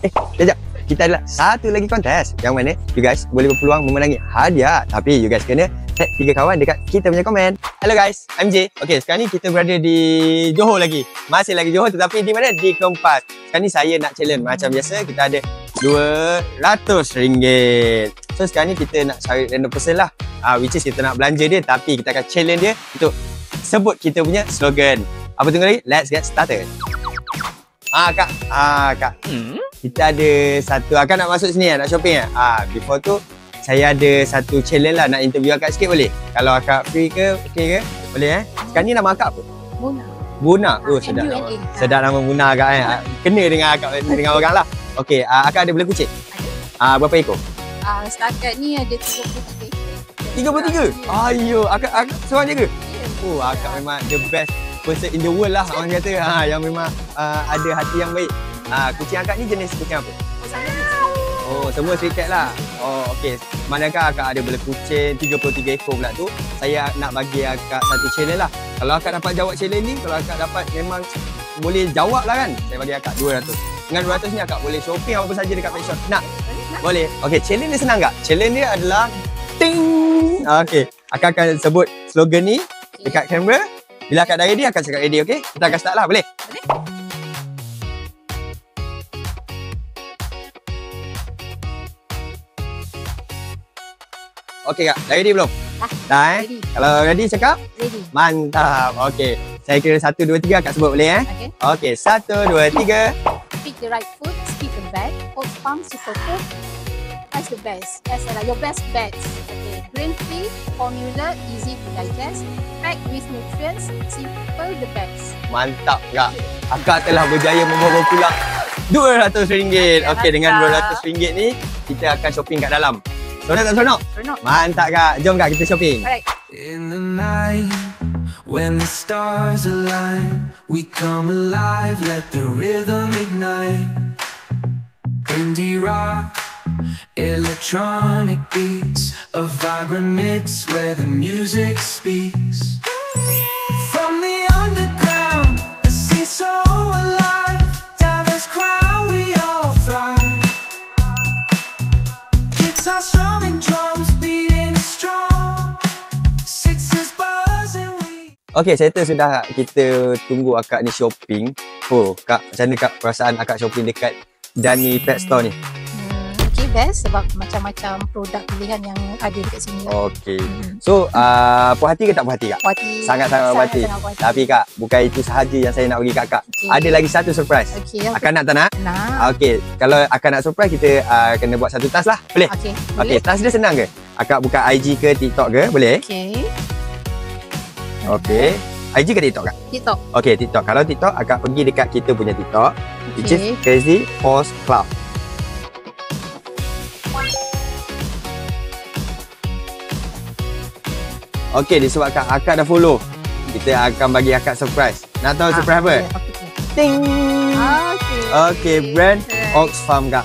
Sekejap. Kita ada satu lagi kontes yang mana you guys boleh berpeluang memenangi hadiah. Tapi you guys kena tag 3 kawan dekat kita punya komen. Hello guys, I'm Jay. Okay, sekarang ni kita berada di Johor lagi. Masih lagi Johor tetapi di mana? Di Kompas. Sekarang ni saya nak challenge. Macam biasa kita ada RM200. So sekarang ni kita nak cari random person lah. Which is kita nak belanja dia tapi kita akan challenge dia untuk sebut kita punya slogan. Apa tunggu lagi? Let's get started. Kak. Kita ada satu, akak nak masuk sini nak shopping before tu saya ada satu challenge lah, nak interview akak sikit boleh? Kalau akak free ke, okay ke? Boleh Sekarang ni nama akak apa? Buna. Oh sedap nama. Sedap nama Buna akak Kena dengan akak, dengan orang lah. Okay, akak ada belah kucing? Berapa ekor? Setakat ni ada 33 ekor. 33? Ayo, akak seorang jaga? Oh, akak memang the best person in the world lah orang kata. Yang memang ada hati yang baik. Kucing akak ni jenis kucing apa? Oh, semua street cat lah. Oh, okey. Manakah akak ada belah kucing 33 ekor pula tu, saya nak bagi akak satu challenge lah. Kalau akak dapat jawab challenge ni, kalau akak dapat memang boleh jawab lah kan, saya bagi akak 200. Dengan 200 ni akak boleh shopping apa saja dekat pet shop. Nak? Boleh. Okey, challenge ni senang tak? Challenge dia adalah ting. Okey, akak akan sebut slogan ni dekat kamera. Bila akak dah ready, akak cakap ready, okey? Kita akan start lah, boleh? Boleh. Okey kak, dah ready belum? Dah ready. Kalau ready cakap? Ready. Mantap. Okey. Saya kira 1, 2, 3 akak sebut boleh Okey, 1, 2, 3. Pick the right food, skip the bad. Oats Farm Super Food. That's the best. That's your best bets. Okay. Grain free, formula, easy to digest. Packed with nutrients, simple the best. Mantap kak. Akak telah berjaya membawa pulang RM200. Okey, dengan RM200 ni kita akan shopping kat dalam. Seronok tak seronok? Seronok. Mantap kak. Jom kak kita shopping. Alright. In the night, when the stars align, we come alive, let the rhythm ignite. Indie rock, electronic beats, a vibrant mix where the music speaks. From the underground, the sea so alive, down this crowd we all thrive. Guitar strumming, drums beating strong, sixes buzzing we. Okey, settle sudah kak. Kita tunggu akak ni shopping. Oh kak, macam mana kak perasaan akak shopping dekat Dani Pet Store ni? Okay, best sebab macam-macam produk pilihan yang ada dekat sini. Okey. So, puas hati ke tak puas hati kak? Puas hati. Sangat-sangat puas hati. Tapi kak, bukan itu sahaja yang saya nak bagi kat kak. Okay. Ada lagi satu surprise. Okey. Akak nak tak nak? Nak. Okey, kalau akak nak surprise, kita kena buat satu task lah. Boleh? Okey. Okey, task dia senang ke? Akak buka IG ke TikTok ke? Boleh? Okey. Okey. IG ke TikTok kak? TikTok. Okey, TikTok. Kalau TikTok, akak pergi dekat kita punya TikTok. Which is Okey. Crazy Horse Club. Okey, disebabkan akak dah follow, kita akan bagi akak surprise. Nak tahu surprise apa? Okay. Ting! Okey. Okey, brand Oxfarm kak.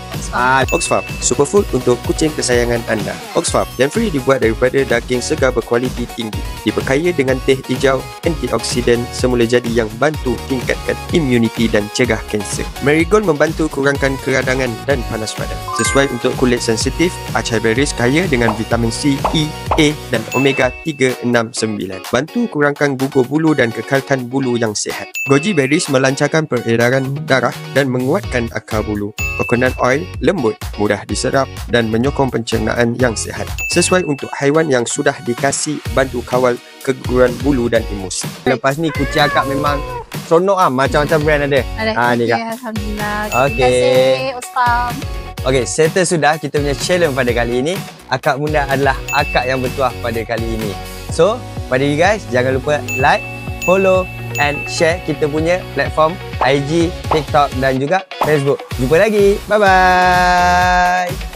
Oxfarm, superfood untuk kucing kesayangan anda. Oxfarm yang free dibuat daripada daging segar berkualiti tinggi, diperkaya dengan teh hijau, antioksidan semula jadi yang bantu tingkatkan imuniti dan cegah kanser. Marigold membantu kurangkan keradangan dan panas badan. Sesuai untuk kulit sensitif, acai berries kaya dengan vitamin C, E, A dan omega 369. Bantu kurangkan gugur bulu dan kekalkan bulu yang sihat. Goji berries melancarkan peredaran darah dan menguatkan akar bulu. Coconut oil lembut, mudah diserap dan menyokong pencernaan yang sihat. Sesuai untuk haiwan yang sudah dikasih, bantu kawal keguguran bulu dan emosi. Lepas ni kucing akak memang seronok macam-macam brand ada. Ni kak. Alhamdulillah. Okey. Terima kasih Oats Farm. Okey, settle sudah kita punya challenge pada kali ini. Akak Bunda adalah akak yang bertuah pada kali ini. So, pada you guys, jangan lupa like, follow and share kita punya platform IG, TikTok dan juga Facebook. Jumpa lagi. Bye-bye.